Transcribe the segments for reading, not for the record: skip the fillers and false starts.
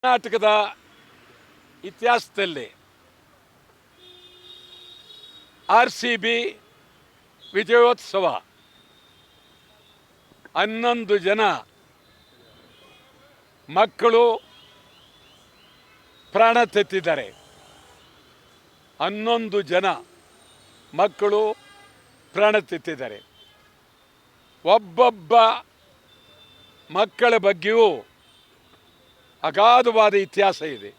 ಕರ್ನಾಟಕದ ಇತಿಹಾಸದಲ್ಲಿ RCB ವಿಜಯೋತ್ಸವ 11 ಜನ ಮಕ್ಕಳು ಪ್ರಾಣ ತೆತ್ತಿದ್ದಾರೆ. 11 ಜನ ಮಕ್ಕಳು ಪ್ರಾಣ ತೆತ್ತಿದ್ದಾರೆ. ಒಬ್ಬೊಬ್ಬ ಮಕ್ಕಳ ಬಗ್ಗೆಯೂ ಅಗಾಧವಾದ ಇತಿಹಾಸ ಇದೆ.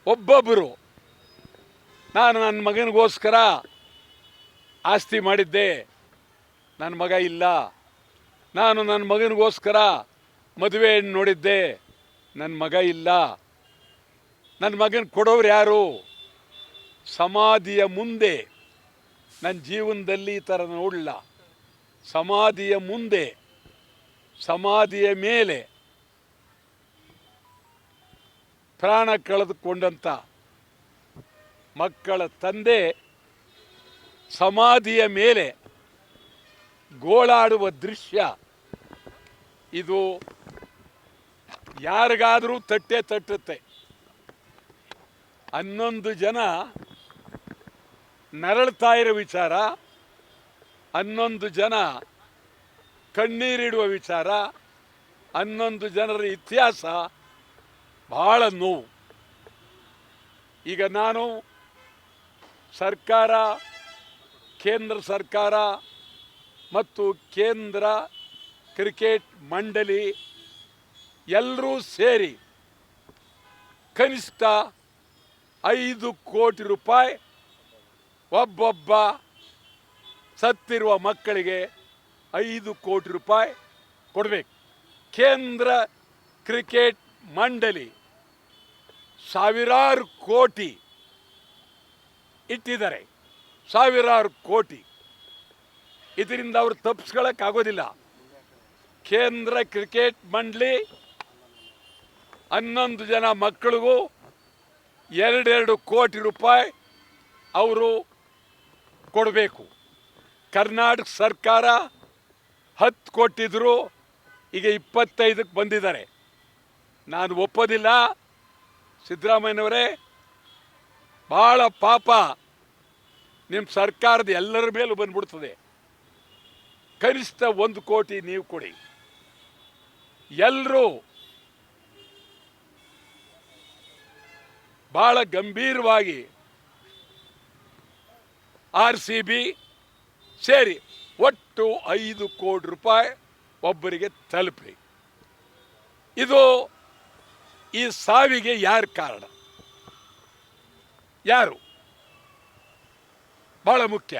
ಒಬ್ಬೊಬ್ಬರು ನಾನು ನನ್ನ ಮಗನಿಗೋಸ್ಕರ ಆಸ್ತಿ ಮಾಡಿದ್ದೆ, ನನ್ನ ಮಗ ಇಲ್ಲ. ನಾನು ನನ್ನ ಮಗನಿಗೋಸ್ಕರ ಮದುವೆ ನೋಡಿದ್ದೆ, ನನ್ನ ಮಗ ಇಲ್ಲ. ನನ್ನ ಮಗನ ಕೊಡೋರು ಯಾರು? ಸಮಾಧಿಯ ಮುಂದೆ ನನ್ನ ಜೀವನದಲ್ಲಿ ಈ ಥರ ನೋಡಲ್ಲ. ಸಮಾಧಿಯ ಮುಂದೆ, ಸಮಾಧಿಯ ಮೇಲೆ ಪ್ರಾಣ ಕಳೆದುಕೊಂಡಂಥ ಮಕ್ಕಳ ತಂದೆ ಸಮಾಧಿಯ ಮೇಲೆ ಗೋಳಾಡುವ ದೃಶ್ಯ ಇದು ಯಾರಿಗಾದರೂ ತಟ್ಟುತ್ತೆ. 11 ಜನ ನರಳ್ತಾ ಇರೋ ವಿಚಾರ, 11 ಜನ ಕಣ್ಣೀರಿಡುವ ವಿಚಾರ, 11 ಜನರ ಇತಿಹಾಸ ಬಹಳ ನೋವು. ಈಗ ನಾನು ಸರ್ಕಾರ, ಕೇಂದ್ರ ಸರ್ಕಾರ ಮತ್ತು ಕೇಂದ್ರ ಕ್ರಿಕೆಟ್ ಮಂಡಳಿ ಎಲ್ಲರೂ ಸೇರಿ ಕನಿಷ್ಠ 5 ಕೋಟಿ ರೂಪಾಯಿ ಒಬ್ಬೊಬ್ಬ ಸತ್ತಿರುವ ಮಕ್ಕಳಿಗೆ 5 ಕೋಟಿ ರೂಪಾಯಿ ಕೊಡಬೇಕು. ಕೇಂದ್ರ ಕ್ರಿಕೆಟ್ ಮಂಡಳಿ ಸಾವಿರಾರು ಕೋಟಿ ಇಟ್ಟಿದ್ದಾರೆ, ಸಾವಿರಾರು ಕೋಟಿ. ಇದರಿಂದ ಅವರು ತಪ್ಪಿಸ್ಕೊಳ್ಳೋಕ್ಕಾಗೋದಿಲ್ಲ. ಕೇಂದ್ರ ಕ್ರಿಕೆಟ್ ಮಂಡಳಿ 11 ಜನ ಮಕ್ಕಳಿಗೂ 2 ಕೋಟಿ ರೂಪಾಯಿ ಅವರು ಕೊಡಬೇಕು. ಕರ್ನಾಟಕ ಸರ್ಕಾರ 10 ಕೊಟ್ಟಿದ್ರು, ಈಗ 25ಕ್ಕೆ ಬಂದಿದ್ದಾರೆ. ನಾನು ಒಪ್ಪೋದಿಲ್ಲ. ಸಿದ್ದರಾಮಯ್ಯನವರೇ, ಭಾಳ ಪಾಪ ನಿಮ್ಮ ಸರ್ಕಾರದ ಎಲ್ಲರ ಮೇಲೂ ಬಂದ್ಬಿಡ್ತದೆ. ಕನಿಷ್ಠ 1 ಕೋಟಿ ನೀವು ಕೊಡಿ. ಎಲ್ಲರೂ ಭಾಳ ಗಂಭೀರವಾಗಿ RCB ಸೇರಿ ಒಟ್ಟು 5 ಕೋಟಿ ರೂಪಾಯಿ ಒಬ್ಬರಿಗೆ ತಲುಪಿ. ಇದು ಈ ಸಾವಿಗೆ ಯಾರು ಕಾರಣ? ಯಾರು? ಬಹಳ ಮುಖ್ಯ.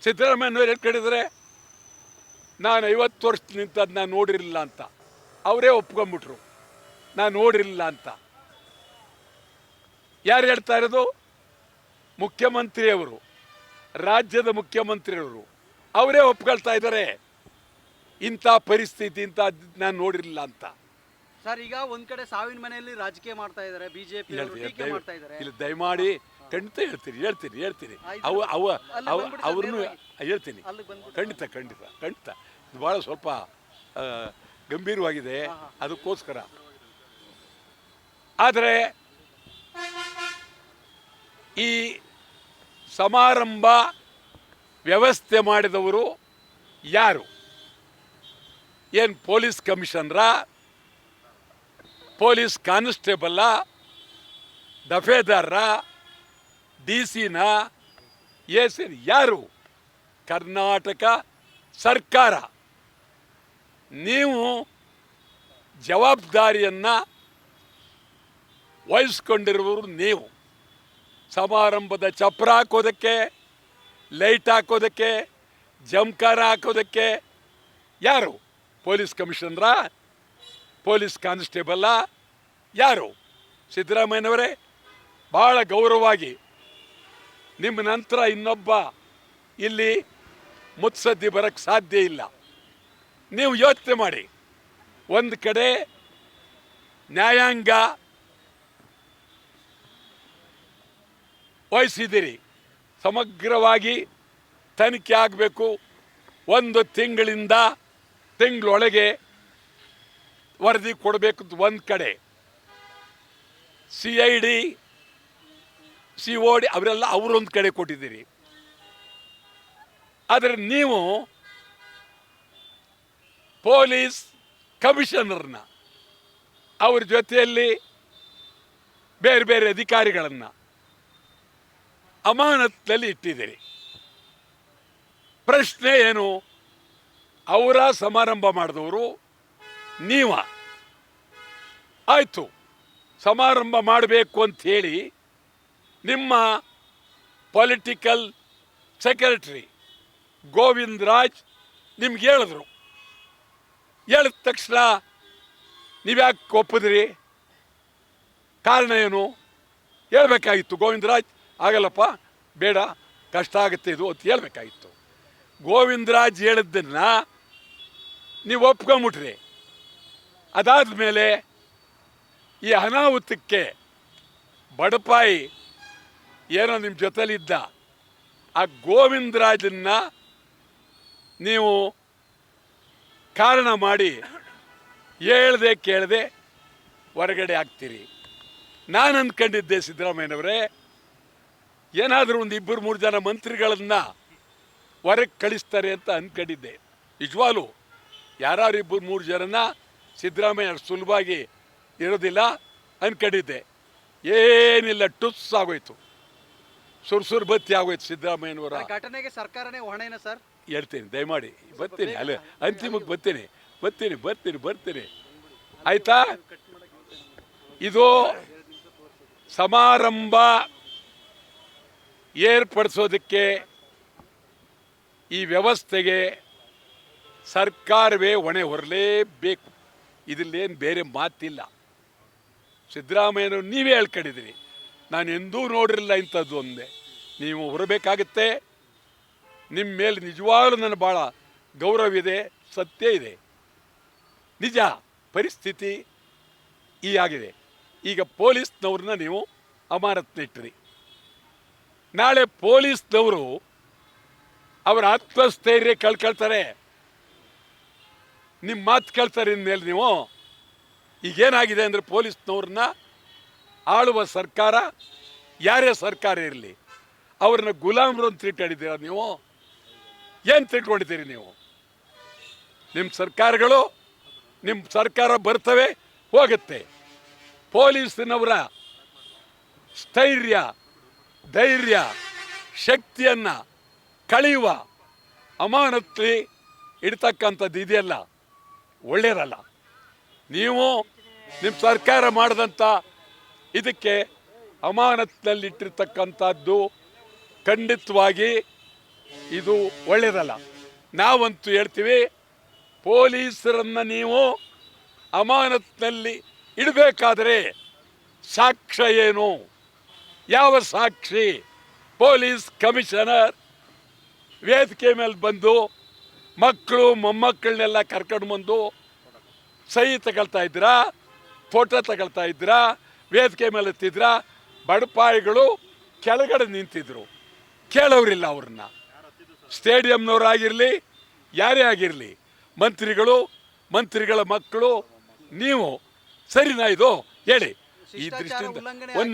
ಸಿದ್ದರಾಮಯ್ಯನವರು ಹೇಳಿದ್ರೆ ನಾನು 50 ವರ್ಷ ನಿಂತದ್ದು ನಾನು ನೋಡಿರಲಿಲ್ಲ ಅಂತ ಅವರೇ ಒಪ್ಕೊಂಡ್ಬಿಟ್ರು. ನಾನು ನೋಡಿರಲಿಲ್ಲ ಅಂತ. ಯಾರು ಹೇಳ್ತಾ ಇರೋದು? ಮುಖ್ಯಮಂತ್ರಿಯವರು, ರಾಜ್ಯದ ಮುಖ್ಯಮಂತ್ರಿಯವರು ಅವರೇ ಒಪ್ಕೊಳ್ತಾ ಇದ್ದಾರೆ ಇಂಥ ಪರಿಸ್ಥಿತಿ, ಇಂಥ ನಾನು ನೋಡಿರಲಿಲ್ಲ ಅಂತ. ಸರ್, ಈಗ ಒಂದ್ ಕಡೆ ಸಾವಿನ ಮನೆಯಲ್ಲಿ ರಾಜಕೀಯ ಮಾಡ್ತಾ ಇದ್ದಾರೆ, ಬಿಜೆಪಿ ಮಾಡ್ತಾ ಇದ್ದಾರೆ. ಇಲ್ಲಿ ದಯಮಾಡಿ ಖಂಡಿತ ಹೇಳ್ತೀನಿ ಅವ್ರನ್ನು ಹೇಳ್ತೀನಿ. ಖಂಡಿತ ಇದು ಭಾಳ ಸ್ವಲ್ಪ ಗಂಭೀರವಾಗಿದೆ, ಅದಕ್ಕೋಸ್ಕರ. ಆದರೆ ಈ ಸಮಾರಂಭ ವ್ಯವಸ್ಥೆ ಮಾಡಿದವರು ಯಾರು? ಏನು ಪೊಲೀಸ್ ಕಮಿಷನರಾ, ಪೊಲೀಸ್ ಕಾನ್ಸ್ಟೇಬಲ್ಲ, ದಫೇದಾರ, DC-ನ, ಯಾರು? ಕರ್ನಾಟಕ ಸರ್ಕಾರ. ನೀವು ಜವಾಬ್ದಾರಿಯನ್ನು ವಹಿಸ್ಕೊಂಡಿರುವವರು ನೀವು. ಸಮಾರಂಭದ ಚಪ್ರ ಹಾಕೋದಕ್ಕೆ, ಲೈಟ್ ಹಾಕೋದಕ್ಕೆ, ಜಂಕಾರ ಹಾಕೋದಕ್ಕೆ ಯಾರು? ಪೊಲೀಸ್ ಕಮಿಷನರಾ, ಪೊಲೀಸ್ ಕಾನ್ಸ್ಟೇಬಲ್ಲ, ಯಾರು? ಸಿದ್ದರಾಮಯ್ಯನವರೇ, ಭಾಳ ಗೌರವವಾಗಿ ನಿಮ್ಮ ನಂತರ ಇನ್ನೊಬ್ಬ ಇಲ್ಲಿ ಮುತ್ಸದ್ದಿ ಬರೋಕ್ಕೆ ಸಾಧ್ಯ ಇಲ್ಲ. ನೀವು ಯೋಚನೆ ಮಾಡಿ. ಒಂದು ಕಡೆ ನ್ಯಾಯಾಂಗ ವಹಿಸಿದ್ದೀರಿ, ಸಮಗ್ರವಾಗಿ ತನಿಖೆ ಆಗಬೇಕು. 1 ತಿಂಗಳೊಳಗೆ ವರದಿ ಕೊಡಬೇಕು ಒಂದು ಕಡೆ, CID COD ಅವರೆಲ್ಲ ಅವರೊಂದು ಕಡೆ ಕೊಟ್ಟಿದ್ದೀರಿ. ಆದರೆ ನೀವು ಪೊಲೀಸ್ ಕಮಿಷನರ್ನ ಅವ್ರ ಜೊತೆಯಲ್ಲಿ ಬೇರೆ ಬೇರೆ ಅಧಿಕಾರಿಗಳನ್ನು ಅಮಾನತಿನಲ್ಲಿ ಇಟ್ಟಿದ್ದೀರಿ. ಪ್ರಶ್ನೆ ಏನು? ಅವರ ಸಮಾರಂಭ ಮಾಡಿದವರು ನೀವ. ಆಯಿತು, ಸಮಾರಂಭ ಮಾಡಬೇಕು ಅಂತ ಹೇಳಿ ನಿಮ್ಮ ಪೊಲಿಟಿಕಲ್ ಸೆಕ್ರೆಟರಿ ಗೋವಿಂದ ರಾಜ್ ನಿಮ್ಗೆ ಹೇಳಿದ್ರು. ಹೇಳಿದ ತಕ್ಷಣ ನೀವ್ಯಾಕೆ ಒಪ್ಪಿದ್ರಿ? ಕಾರಣ ಏನು ಹೇಳ್ಬೇಕಾಗಿತ್ತು. ಗೋವಿಂದರಾಜ್ ಆಗಲ್ಲಪ್ಪ, ಬೇಡ, ಕಷ್ಟ ಆಗುತ್ತೆ ಇದು ಅಂತ ಹೇಳ್ಬೇಕಾಗಿತ್ತು. ಗೋವಿಂದರಾಜ್ ಹೇಳಿದ್ದನ್ನು ನೀವು ಒಪ್ಕೊಂಬಿಟ್ರಿ. ಅದಾದ ಮೇಲೆ ಈ ಅನಾಹುತಕ್ಕೆ ಬಡಪಾಯಿ ಏನೋ ನಿಮ್ಮ ಜೊತೆಲಿದ್ದ ಆ ಗೋವಿಂದರಾಜನ್ನ ನೀವು ಕಾರಣ ಮಾಡಿ ಹೇಳ್ದೆ ಕೇಳದೆ ಹೊರಗಡೆ ಆಗ್ತೀರಿ. ನಾನು ಅಂದ್ಕೊಂಡಿದ್ದೆ ಸಿದ್ದರಾಮಯ್ಯನವರೇ, ಏನಾದರೂ ಒಂದು 2-3 ಜನ ಮಂತ್ರಿಗಳನ್ನು ಹೊರಗೆ ಕಳಿಸ್ತಾರೆ ಅಂತ ಅಂದ್ಕೊಂಡಿದ್ದೆ. ನಿಜವಾಗ್ಲೂ ಯಾರು 2-3 ಜನನ ಸಿದ್ದರಾಮಯ್ಯ ಸುಲಭವಾಗಿ ಇರೋದಿಲ್ಲ ಅಂದ್ಕೊಂಡಿದ್ದೆ. ಏನಿಲ್ಲ, ಟುಸ್ ಆಗೋಯ್ತು, ಸುರ್ಸುರ್ ಬತ್ತಿ ಆಗೋಯ್ತು ಸಿದ್ದರಾಮಯ್ಯನವರ ಘಟನೆಗೆ ಸರ್ಕಾರನೇ ಹೊಣೆನ ಸರ್? ಹೇಳ್ತೀನಿ, ದಯಮಾಡಿ ಬರ್ತೀನಿ, ಅಲ್ಲ ಅಂತಿಮಕ್ಕೆ ಬರ್ತೀನಿ ಆಯ್ತಾ? ಇದು ಸಮಾರಂಭ ಏರ್ಪಡಿಸೋದಕ್ಕೆ ಈ ವ್ಯವಸ್ಥೆಗೆ ಸರ್ಕಾರವೇ ಹೊಣೆ ಹೊರಲೇಬೇಕು. ಇದರಲ್ಲೇನು ಬೇರೆ ಮಾತಿಲ್ಲ. ಸಿದ್ದರಾಮಯ್ಯನವರು ನೀವೇ ಹೇಳ್ಕೊಂಡಿದ್ದೀರಿ, ನಾನು ಎಂದೂ ನೋಡಿರಲಿಲ್ಲ ಇಂಥದ್ದು ಒಂದೇ. ನೀವು ಹೊರಬೇಕಾಗತ್ತೆ. ನಿಮ್ಮ ಮೇಲೆ ನಿಜವಾಗ್ಲೂ ನನ್ನ ಭಾಳ ಗೌರವ ಇದೆ, ಸತ್ಯ ಇದೆ. ನಿಜ ಪರಿಸ್ಥಿತಿ ಈ ಆಗಿದೆ. ಈಗ ಪೊಲೀಸ್ನವ್ರನ್ನ ನೀವು ಅಮಾನತ್ನಿಟ್ರಿ. ನಾಳೆ ಪೊಲೀಸ್ನವರು ಅವರ ಆತ್ಮಸ್ಥೈರ್ಯ ಕಳ್ಕೊಳ್ತಾರೆ, ನಿಮ್ಮ ಮಾತು ಕೇಳ್ತಾರೆ. ಇನ್ಮೇಲೆ ನೀವು ಈಗೇನಾಗಿದೆ ಅಂದರೆ ಪೊಲೀಸ್ನವ್ರನ್ನ ಆಳುವ ಸರ್ಕಾರ ಯಾರೇ ಸರ್ಕಾರ ಇರಲಿ ಅವ್ರನ್ನ ಗುಲಾಮರು ಅಂತ ತಿಳ್ಕೊಂಡಿದ್ದೀರ ನೀವು. ಏನು ತಿಳ್ಕೊಂಡಿದ್ದೀರಿ ನೀವು? ನಿಮ್ಮ ಸರ್ಕಾರಗಳು, ನಿಮ್ಮ ಸರ್ಕಾರ ಬರ್ತವೆ ಹೋಗುತ್ತೆ. ಪೊಲೀಸಿನವರ ಸ್ಥೈರ್ಯ, ಧೈರ್ಯ, ಶಕ್ತಿಯನ್ನು ಕಳೆಯುವ ಅಮಾನತ್ಲಿ ಇಡ್ತಕ್ಕಂಥದ್ದು ಇದೆಯಲ್ಲ, ಒಳ್ಳೆಯದಲ್ಲ. ನೀವು ನಿಮ್ಮ ಸರ್ಕಾರ ಮಾಡಿದಂಥ ಇದಕ್ಕೆ ಅಮಾನತ್ನಲ್ಲಿಟ್ಟಿರ್ತಕ್ಕಂಥದ್ದು ಖಂಡಿತವಾಗಿ ಇದು ಒಳ್ಳೆಯದಲ್ಲ. ನಾವಂತೂ ಹೇಳ್ತೀವಿ, ಪೊಲೀಸರನ್ನು ನೀವು ಅಮಾನತ್ನಲ್ಲಿ ಇಡಬೇಕಾದ್ರೆ ಸಾಕ್ಷ್ಯ ಏನು? ಯಾವ ಸಾಕ್ಷಿ? ಪೊಲೀಸ್ ಕಮಿಷನರ್ ವೇದಿಕೆ ಮೇಲೆ ಬಂದು ಮಕ್ಕಳು ಮೊಮ್ಮಕ್ಕಳನ್ನೆಲ್ಲ ಕರ್ಕೊಂಡು ಬಂದು ಸಹಿ ತಗೊಳ್ತಾ ಇದ್ದೀರಾ, ಫೋಟೋ ತಗೊಳ್ತಾ ಇದ್ದೀರಾ, ವೇದಿಕೆ ಮೇಲೆ ಎತ್ತಿದ್ರಾ. ಬಡಪಾಯಿಗಳು ಕೆಳಗಡೆ ನಿಂತಿದ್ರು, ಕೇಳೋರಿಲ್ಲ ಅವ್ರನ್ನ. ಸ್ಟೇಡಿಯಂನವರಾಗಿರಲಿ, ಯಾರೇ ಆಗಿರಲಿ, ಮಂತ್ರಿಗಳು, ಮಂತ್ರಿಗಳ ಮಕ್ಕಳು, ನೀವು ಸರಿನಾ ಇದು ಹೇಳಿ? ಈ ದೃಷ್ಟಿಯಿಂದ ಒಂದು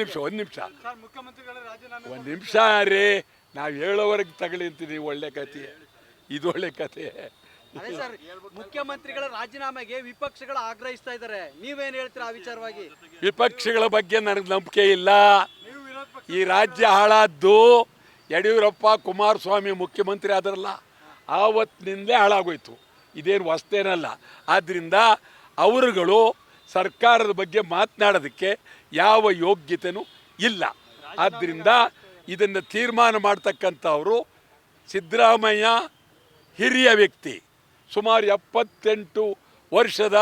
ನಿಮಿಷ ರೀ, ನಾವು ಹೇಳೋವರೆಗೆ ತಗೊಳ್ಳಿ ಅಂತೀವಿ. ಒಳ್ಳೆ ಕತೆ ಇದು, ಒಳ್ಳೆ ಕತೆ. ಅದೇ ಸರ್, ಮುಖ್ಯಮಂತ್ರಿಗಳ ರಾಜೀನಾಮೆಗೆ ವಿಪಕ್ಷಗಳು ಆಗ್ರಹಿಸ್ತಾ ಇದ್ದಾರೆ. ನೀವೇನು ಹೇಳ್ತೀರಾ ಆ ವಿಚಾರವಾಗಿ? ವಿಪಕ್ಷಗಳ ಬಗ್ಗೆ ನನಗೆ ನಂಬಿಕೆ ಇಲ್ಲ. ಈ ರಾಜ್ಯ ಹಾಳಾದ್ದು ಯಡಿಯೂರಪ್ಪ ಕುಮಾರಸ್ವಾಮಿ ಮುಖ್ಯಮಂತ್ರಿ ಆದ್ರಲ್ಲ, ಆವತ್ತಿನಿಂದಲೇ ಹಾಳಾಗೋಯ್ತು. ಇದೇನು ಹೊಸ್ತೇನಲ್ಲ. ಆದ್ದರಿಂದ ಅವರುಗಳು ಸರ್ಕಾರದ ಬಗ್ಗೆ ಮಾತನಾಡೋದಕ್ಕೆ ಯಾವ ಯೋಗ್ಯತೆಯೂ ಇಲ್ಲ. ಆದ್ದರಿಂದ ಇದನ್ನು ತೀರ್ಮಾನ ಮಾಡ್ತಕ್ಕಂಥವರು ಸಿದ್ದರಾಮಯ್ಯ ಹಿರಿಯ ವ್ಯಕ್ತಿ, ಸುಮಾರು 78 ವರ್ಷದ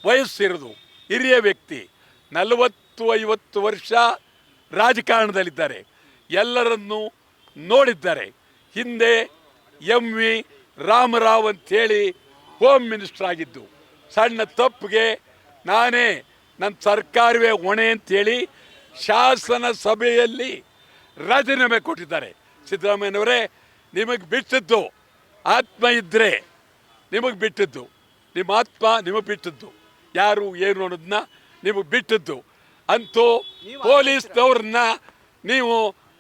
ವಯಸ್ಸಿರೋದು ಹಿರಿಯ ವ್ಯಕ್ತಿ, 40-50 ವರ್ಷ ರಾಜಕಾರಣದಲ್ಲಿದ್ದಾರೆ, ಎಲ್ಲರನ್ನೂ ನೋಡಿದ್ದಾರೆ. ಹಿಂದೆ MV ರಾಮರಾವ್ ಅಂಥೇಳಿ ಹೋಮ್ ಮಿನಿಸ್ಟರ್ ಆಗಿದ್ದು, ಸಣ್ಣ ತಪ್ಪಿಗೆ ನಾನೇ ನನ್ನ ಸರ್ಕಾರವೇ ಹೊಣೆ ಅಂಥೇಳಿ ಶಾಸನ ಸಭೆಯಲ್ಲಿ ರಾಜೀನಾಮೆ ಕೊಟ್ಟಿದ್ದಾರೆ. ಸಿದ್ದರಾಮಯ್ಯನವರೇ, ನಿಮಗೆ ಬಿಟ್ಟಿದ್ದು ಆತ್ಮ ಇದ್ದರೆ ನಿಮಗೆ ಬಿಟ್ಟಿದ್ದು, ನಿಮ್ಮ ಆತ್ಮ ನಿಮಗೆ ಬಿಟ್ಟಿದ್ದು. ಯಾರು ಏನು ಅನ್ನೋದನ್ನ ನೀವು ಬಿಟ್ಟದ್ದು. ಅಂತೂ ನೀವು ಪೊಲೀಸ್ನವ್ರನ್ನ ನೀವು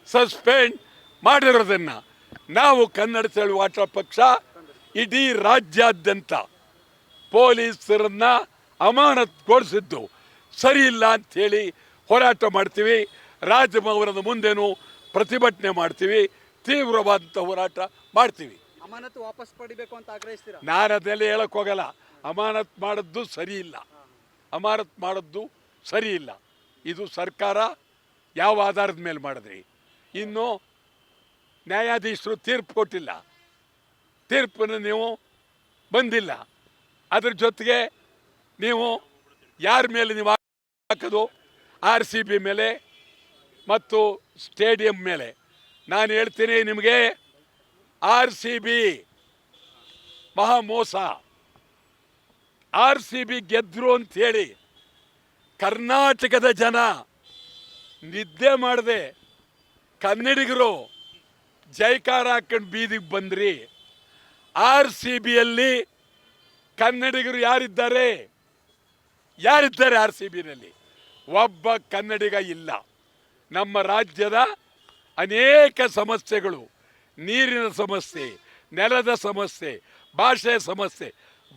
ಸಸ್ಪೆಂಡ್ ಮಾಡಿರೋದನ್ನು ನಾವು ಕನ್ನಡ ಚಳವಳಿ ಪಕ್ಷ ಇಡೀ ರಾಜ್ಯಾದ್ಯಂತ ಪೊಲೀಸರನ್ನ ಅಮಾನತುಗೊಳಿಸಿದ್ದು ಸರಿ ಇಲ್ಲ ಅಂಥೇಳಿ ಹೋರಾಟ ಮಾಡ್ತೀವಿ. ರಾಜಭವನದ ಮುಂದೆನೂ ಪ್ರತಿಭಟನೆ ಮಾಡ್ತೀವಿ, ತೀವ್ರವಾದಂಥ ಹೋರಾಟ ಮಾಡ್ತೀವಿ. ಅಮಾನತು ವಾಪಸ್ ಪಡಿಬೇಕು ಅಂತ ಆಗ್ರಹಿಸ್ತೀರಾ? ನಾನು ಅದೆಲ್ಲ ಹೇಳಕ್ಕೆ ಹೋಗಲ್ಲ. ಅಮಾನತ್ ಮಾಡಿದ್ದು ಸರಿ ಇಲ್ಲ, ಅಮಾನತ್ ಮಾಡಿದ್ದು ಸರಿ ಇಲ್ಲ. ಇದು ಸರ್ಕಾರ ಯಾವ ಆಧಾರದ ಮೇಲೆ ಮಾಡಿದ್ರಿ? ಇನ್ನು ನ್ಯಾಯಾಧೀಶರು ತೀರ್ಪು ಕೊಟ್ಟಿಲ್ಲ, ತೀರ್ಪನ್ನು ನೀವು ಬಂದಿಲ್ಲ. ಅದ್ರ ಜೊತೆಗೆ ನೀವು ಯಾರ ಮೇಲೆ ನೀವು ಹಾಕೋದು? RCB ಮೇಲೆ ಮತ್ತು ಸ್ಟೇಡಿಯಂ ಮೇಲೆ. ನಾನು ಹೇಳ್ತೀನಿ ನಿಮಗೆ, RCB ಮಹಾ ಮೋಸ. RCB ಗೆದ್ರು ಅಂಥೇಳಿ ಕರ್ನಾಟಕದ ಜನ ನಿದ್ದೆ ಮಾಡದೆ ಕನ್ನಡಿಗರು ಜೈಕಾರ ಹಾಕೊಂಡು ಬೀದಿಗೆ ಬಂದ್ರಿ. RCBಯಲ್ಲಿ ಕನ್ನಡಿಗರು ಯಾರಿದ್ದಾರೆ? RCBನಲ್ಲಿ ಒಬ್ಬ ಕನ್ನಡಿಗ ಇಲ್ಲ. ನಮ್ಮ ರಾಜ್ಯದ ಅನೇಕ ಸಮಸ್ಯೆಗಳು, ನೀರಿನ ಸಮಸ್ಯೆ, ನೆಲದ ಸಮಸ್ಯೆ, ಭಾಷೆ ಸಮಸ್ಯೆ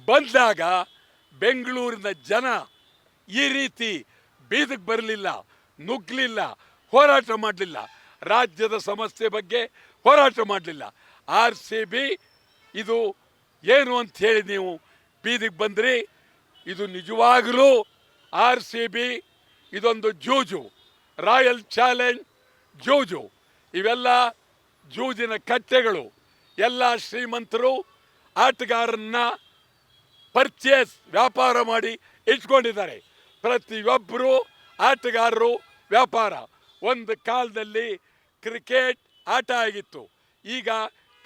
ಬಂದಾಗ ಬೆಂಗಳೂರಿನ ಜನ ಈ ರೀತಿ ಬೀದಿಗೆ ಬರಲಿಲ್ಲ, ನುಗ್ಗಲಿಲ್ಲ, ಹೋರಾಟ ಮಾಡಲಿಲ್ಲ. ರಾಜ್ಯದ ಸಮಸ್ಯೆ ಬಗ್ಗೆ ಹೋರಾಟ ಮಾಡಲಿಲ್ಲ. RCB ಇದು ಏನು ಅಂಥೇಳಿ ನೀವು ಬೀದಿಗೆ ಬಂದ್ರಿ. ಇದು ನಿಜವಾಗಲೂ RCB ಇದೊಂದು ಜೂಜು, ರಾಯಲ್ ಚಾಲೆಂಜ್ ಜೂಜು. ಇವೆಲ್ಲ ಜೂಜಿನ ಕಟ್ಟೆಗಳು. ಎಲ್ಲ ಶ್ರೀಮಂತರು ಆಟಗಾರನ್ನ ಪರ್ಚೇಸ್ ವ್ಯಾಪಾರ ಮಾಡಿ ಇಟ್ಕೊಂಡಿದ್ದಾರೆ. ಪ್ರತಿಯೊಬ್ಬರು ಆಟಗಾರರು ವ್ಯಾಪಾರ. ಒಂದು ಕಾಲದಲ್ಲಿ ಕ್ರಿಕೆಟ್ ಆಟ ಆಗಿತ್ತು, ಈಗ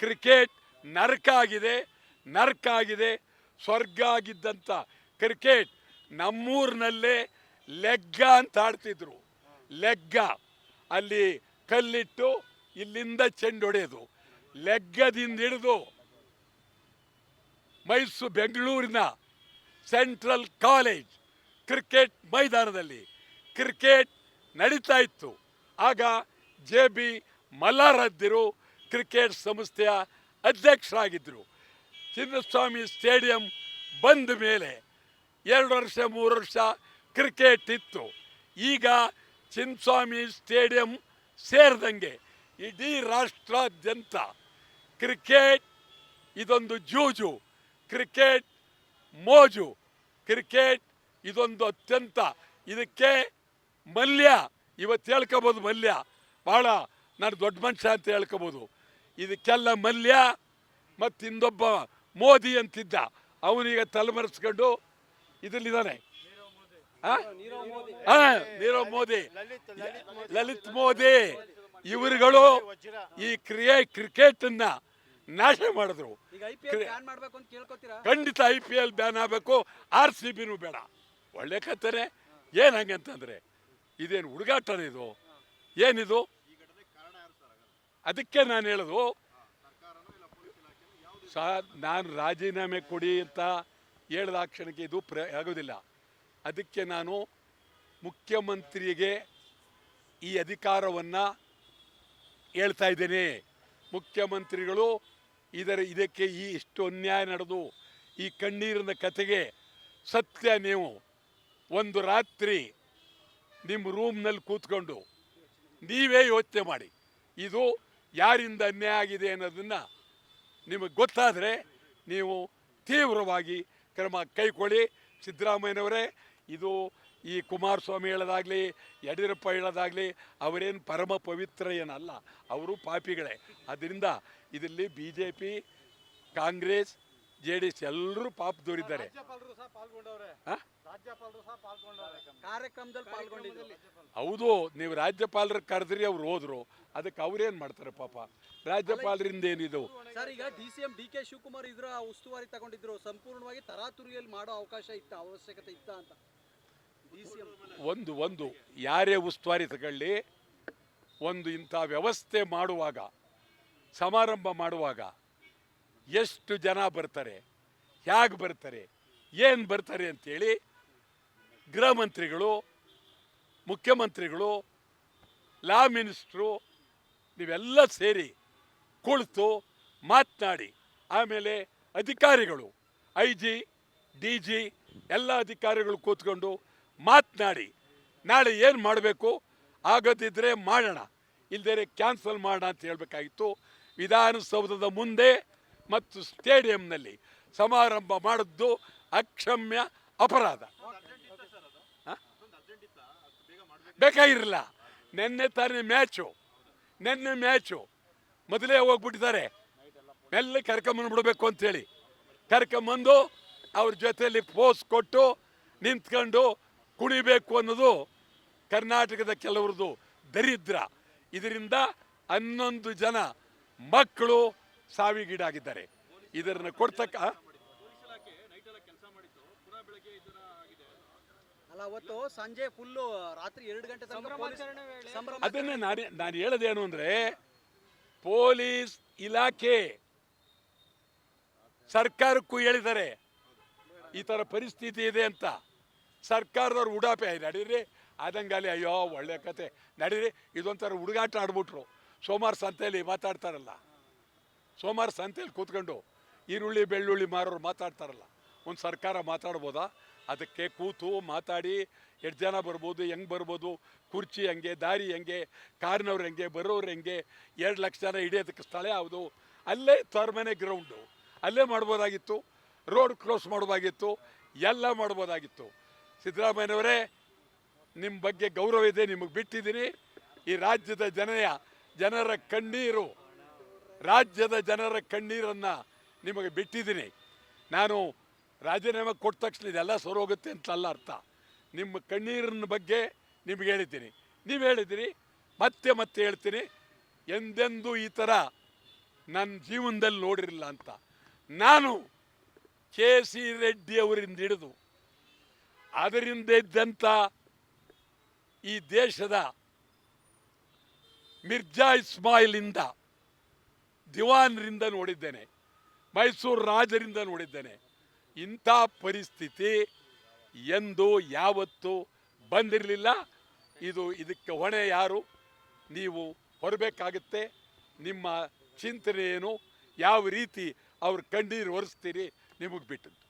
ಕ್ರಿಕೆಟ್ ನರಕ ಆಗಿದೆ. ಸ್ವರ್ಗ ಆಗಿದ್ದಂಥ ಕ್ರಿಕೆಟ್ ನಮ್ಮೂರಿನಲ್ಲೇ ಲೆಗ್ಗ ಅಂತ ಆಡ್ತಿದ್ರು. ಲೆಗ್ಗ ಅಲ್ಲಿ ಕಲ್ಲಿಟ್ಟು ಇಲ್ಲಿಂದ ಚೆಂಡು ಹೊಡೆಯೋದು. ಲೆಗ್ಗದಿಂದ ಹಿಡಿದು ಬೆಂಗಳೂರಿನ ಸೆಂಟ್ರಲ್ ಕಾಲೇಜ್ ಕ್ರಿಕೆಟ್ ಮೈದಾನದಲ್ಲಿ ಕ್ರಿಕೆಟ್ ನಡೀತಾ ಇತ್ತು. ಆಗ JB ಮಲ್ಲಾರದ್ದರು ಕ್ರಿಕೆಟ್ ಸಂಸ್ಥೆಯ ಅಧ್ಯಕ್ಷರಾಗಿದ್ದರು. ಚಿನ್ನಸ್ವಾಮಿ ಸ್ಟೇಡಿಯಂ ಬಂದ ಮೇಲೆ 2 ವರ್ಷ 3 ವರ್ಷ ಕ್ರಿಕೆಟ್ ಇತ್ತು. ಈಗ ಚಿನ್ನಸ್ವಾಮಿ ಸ್ಟೇಡಿಯಂ ಸೇರಿದಂಗೆ ಇಡೀ ರಾಷ್ಟ್ರಾದ್ಯಂತ ಕ್ರಿಕೆಟ್ ಇದೊಂದು ಜೂಜು, ಕ್ರಿಕೆಟ್ ಮೋಜು, ಕ್ರಿಕೆಟ್ ಇದೊಂದು ಅತ್ಯಂತ. ಇದಕ್ಕೆ ಮಲ್ಯ ಇವತ್ತು ಹೇಳ್ಕೋಬೋದು, ಮಲ್ಯ ಭಾಳ ನಾನು ದೊಡ್ಡ ಮನುಷ್ಯ ಅಂತ ಹೇಳ್ಕೋಬೋದು. ಇದಕ್ಕೆಲ್ಲ ಮಲ್ಯ ಮತ್ತು ಇನ್ನೊಬ್ಬ ಮೋದಿ ಅಂತಿದ್ದ, ಅವನೀಗ ತಲೆಮರೆಸ್ಕೊಂಡು ಇದರಲ್ಲಿದ್ದಾನೆ. ನೀರವ್ ಮೋದಿ, ಲಲಿತ್ ಮೋದಿ, ಇವರುಗಳು ಈ ಕ್ರಿಕೆಟನ್ನ ನಾಶ ಮಾಡಿದ್ರು. ಖಂಡಿತ IPL ಬ್ಯಾನ್ ಆಗಬೇಕು, RCBನೂ ಬೇಡ. ಒಳ್ಳೆ ಕತ್ತರೆ ಏನು ಹಂಗಂತಂದ್ರೆ ಇದೇನು ಹುಡುಗಾಟನ ಇದು? ಏನಿದು? ಅದಕ್ಕೆ ನಾನು ಹೇಳೋದು, ನಾನು ರಾಜೀನಾಮೆ ಕೊಡಿ ಅಂತ ಹೇಳಿದ ಕ್ಷಣಕ್ಕೆ ಇದು ಆಗೋದಿಲ್ಲ. ಅದಕ್ಕೆ ನಾನು ಮುಖ್ಯಮಂತ್ರಿಗೆ ಈ ಅಧಿಕಾರವನ್ನು ಹೇಳ್ತಾ ಇದ್ದೇನೆ. ಮುಖ್ಯಮಂತ್ರಿಗಳು ಇದಕ್ಕೆ ಇಷ್ಟು ಅನ್ಯಾಯ ನಡೆದು ಈ ಕಣ್ಣೀರಿನ ಕತೆಗೆ ಸತ್ಯ ನೀವು ಒಂದು ರಾತ್ರಿ ನಿಮ್ಮ ರೂಮ್ನಲ್ಲಿ ಕೂತ್ಕೊಂಡು ನೀವೇ ಯೋಚನೆ ಮಾಡಿ. ಇದು ಯಾರಿಂದ ಅನ್ಯಾಯ ಆಗಿದೆ ಅನ್ನೋದನ್ನು ನಿಮಗೆ ಗೊತ್ತಾದರೆ ನೀವು ತೀವ್ರವಾಗಿ ಕ್ರಮ ಕೈಗೊಳ್ಳಿ. ಸಿದ್ದರಾಮಯ್ಯನವರೇ, ಇದು ಈ ಕುಮಾರಸ್ವಾಮಿ ಹೇಳೋದಾಗಲಿ, ಯಡಿಯೂರಪ್ಪ ಹೇಳೋದಾಗಲಿ ಅವರೇನು ಪರಮ ಪವಿತ್ರ ಏನಲ್ಲ, ಅವರು ಪಾಪಿಗಳೇ. ಅದರಿಂದ ಇದರಲ್ಲಿ BJP, ಕಾಂಗ್ರೆಸ್, JDS ಎಲ್ಲರೂ ಪಾಪದವರಿದ್ದಾರೆ. ಹೌದು, ನೀವು ರಾಜ್ಯಪಾಲರು ಕರೆದ್ರಿ, ಅವ್ರು ಹೋದ್ರು. ಅದಕ್ಕೆ ಅವ್ರೇನು ಮಾಡ್ತಾರೆ ಪಾಪ? ರಾಜ್ಯಪಾಲರಿಂದ ಏನಿದು ಸರ್? ಈಗ DCM DK ಶಿವಕುಮಾರ್ ಇದರ ಉಸ್ತುವಾರಿ ತಗೊಂಡಿದ್ರು. ಸಂಪೂರ್ಣವಾಗಿ ತರಾತುರಿಯಲ್ಲಿ ಮಾಡೋ ಅವಶ್ಯಕತೆ ಇತ್ತ ಅಂತ ಒಂದು ಯಾರೇ ಉಸ್ತುವಾರಿ ತಗೊಳ್ಳಿ, ಒಂದು ಇಂಥ ವ್ಯವಸ್ಥೆ ಮಾಡುವಾಗ, ಸಮಾರಂಭ ಮಾಡುವಾಗ ಎಷ್ಟು ಜನ ಬರ್ತಾರೆ, ಹೇಗೆ ಬರ್ತಾರೆ, ಏನು ಬರ್ತಾರೆ ಅಂತೇಳಿ ಗೃಹ ಮಂತ್ರಿಗಳು, ಮುಖ್ಯಮಂತ್ರಿಗಳು, ಲಾ ಮಿನಿಸ್ಟ್ರು ನೀವೆಲ್ಲ ಸೇರಿ ಕುಳಿತು ಮಾತನಾಡಿ, ಆಮೇಲೆ ಅಧಿಕಾರಿಗಳು IG DG ಎಲ್ಲ ಅಧಿಕಾರಿಗಳು ಕೂತ್ಕೊಂಡು ಮಾತನಾಡಿ ನಾಳೆ ಏನು ಮಾಡಬೇಕು, ಆಗೋದಿದ್ದರೆ ಮಾಡೋಣ, ಇಲ್ಲದೇ ಕ್ಯಾನ್ಸಲ್ ಮಾಡೋಣ ಅಂತ ಹೇಳಬೇಕಾಗಿತ್ತು. ವಿಧಾನಸೌಧದ ಮುಂದೆ ಮತ್ತು ಸ್ಟೇಡಿಯಂನಲ್ಲಿ ಸಮಾರಂಭ ಮಾಡಿದ್ದು ಅಕ್ಷಮ್ಯ ಅಪರಾಧ. ಬೇಕಾಗಿರಲಿಲ್ಲ. ನೆನ್ನೆ ತಾನೇ ಮ್ಯಾಚು ಮೊದಲೇ ಹೋಗ್ಬಿಟ್ಟಿದ್ದಾರೆ. ಮೆಲ್ಲ ಕರ್ಕೊಂಬಂದ್ಬಿಡ್ಬೇಕು ಅಂತೇಳಿ ಕರ್ಕೊಂಬಂದು ಅವ್ರ ಜೊತೆಯಲ್ಲಿ ಪೋಸ್ ಕೊಟ್ಟು ನಿಂತ್ಕೊಂಡು ಕುಣಿಬೇಕು ಅನ್ನೋದು ಕರ್ನಾಟಕದ ಕೆಲವ್ರದ್ದು ದರಿದ್ರ. ಇದರಿಂದ 11 ಜನ ಮಕ್ಕಳು ಸಾವಿಗೀಡಾಗಿದ್ದಾರೆ. ಇದನ್ನು ಕೊಡ್ತಕ್ಕ ಅಲ್ಲ, ಅವತ್ತು ಸಂಜೆ ಫುಲ್ಲು ರಾತ್ರಿ 2 ಗಂಟೆ ತನಕ ಅದನ್ನೇ ನಾನು ಹೇಳೋದೇನು ಅಂದರೆ, ಪೊಲೀಸ್ ಇಲಾಖೆ ಸರ್ಕಾರಕ್ಕೂ ಹೇಳಿದ್ದಾರೆ ಈ ಥರ ಪರಿಸ್ಥಿತಿ ಇದೆ ಅಂತ. ಸರ್ಕಾರದವ್ರು ಉಡಾಪೆ ನಡೀರಿ ಆದಂಗಾಲಿ, ಅಯ್ಯೋ ಒಳ್ಳೆ ಕತೆ ನಡೀರಿ, ಇದೊಂಥರ ಹುಡುಗಾಟ ಆಡ್ಬಿಟ್ರು. ಸೋಮವಾರ ಸಂತೆಯಲ್ಲಿ ಮಾತಾಡ್ತಾರಲ್ಲ, ಸೋಮವಾರ ಸಂತೆಯಲ್ಲಿ ಕೂತ್ಕೊಂಡು ಈರುಳ್ಳಿ ಬೆಳ್ಳುಳ್ಳಿ ಮಾರೋರು ಮಾತಾಡ್ತಾರಲ್ಲ, ಒಂದು ಸರ್ಕಾರ ಮಾತಾಡ್ಬೋದಾ? ಅದಕ್ಕೆ ಕೂತು ಮಾತಾಡಿ 2 ಜನ ಬರ್ಬೋದು, ಹೆಂಗೆ ಬರ್ಬೋದು, ಕುರ್ಚಿ ಹೆಂಗೆ, ದಾರಿ ಹೆಂಗೆ, ಕಾರ್ನವ್ರು ಹೆಂಗೆ, ಬರೋರು ಹೆಂಗೆ, 2 ಲಕ್ಷ ಜನ ಹಿಡಿಯೋದಕ್ಕೆ ಸ್ಥಳ ಯಾವುದು, ಅಲ್ಲೇ ತರ್ಮನೆ ಗ್ರೌಂಡು, ಅಲ್ಲೇ ಮಾಡ್ಬೋದಾಗಿತ್ತು. ರೋಡ್ ಕ್ರಾಸ್ ಮಾಡ್ಬೋದಾಗಿತ್ತು, ಎಲ್ಲ ಮಾಡ್ಬೋದಾಗಿತ್ತು. ಸಿದ್ದರಾಮಯ್ಯನವರೇ, ನಿಮ್ಮ ಬಗ್ಗೆ ಗೌರವ ಇದೆ, ನಿಮಗೆ ಬಿಟ್ಟಿದ್ದೀನಿ. ಈ ರಾಜ್ಯದ ಜನರ ಕಣ್ಣೀರು, ರಾಜ್ಯದ ಜನರ ಕಣ್ಣೀರನ್ನು ನಿಮಗೆ ಬಿಟ್ಟಿದ್ದೀನಿ. ನಾನು ರಾಜೀನಾಮೆ ಕೊಟ್ಟ ತಕ್ಷಣ ಇದೆಲ್ಲ ಸರೋಗುತ್ತೆ ಅಂತಲ್ಲ ಅರ್ಥ. ನಿಮ್ಮ ಕಣ್ಣೀರಿನ ಬಗ್ಗೆ ನಿಮ್ಗೆ ಹೇಳಿದ್ದೀನಿ, ನೀವು ಹೇಳಿದ್ದೀರಿ, ಮತ್ತೆ ಹೇಳ್ತೀನಿ, ಎಂದೆಂದೂ ಈ ಥರ ನನ್ನ ಜೀವನದಲ್ಲಿ ನೋಡಿರಲಿಲ್ಲ ಅಂತ. ನಾನು KC ರೆಡ್ಡಿ ಅವರಿಂದ ಹಿಡಿದು ಅದರಿಂದ ಇದ್ದಂಥ ಈ ದೇಶದ ಮಿರ್ಜಾ ಇಸ್ಮಾಯಿಲಿಂದ, ದಿವಾನ್ರಿಂದ ನೋಡಿದ್ದೇನೆ, ಮೈಸೂರು ರಾಜರಿಂದ ನೋಡಿದ್ದೇನೆ. ಇಂಥ ಪರಿಸ್ಥಿತಿ ಎಂದು ಯಾವತ್ತೂ ಬಂದಿರಲಿಲ್ಲ. ಇದಕ್ಕೆ ಹೊಣೆ ಯಾರು? ನೀವು ಹೊರಬೇಕಾಗುತ್ತೆ. ನಿಮ್ಮ ಚಿಂತನೆ ಏನು, ಯಾವ ರೀತಿ ಅವ್ರ ಕಣ್ಣೀರು ಒರೆಸ್ತೀರಿ, ನಿಮಗೆ ಬಿಟ್ಟದ್ದು.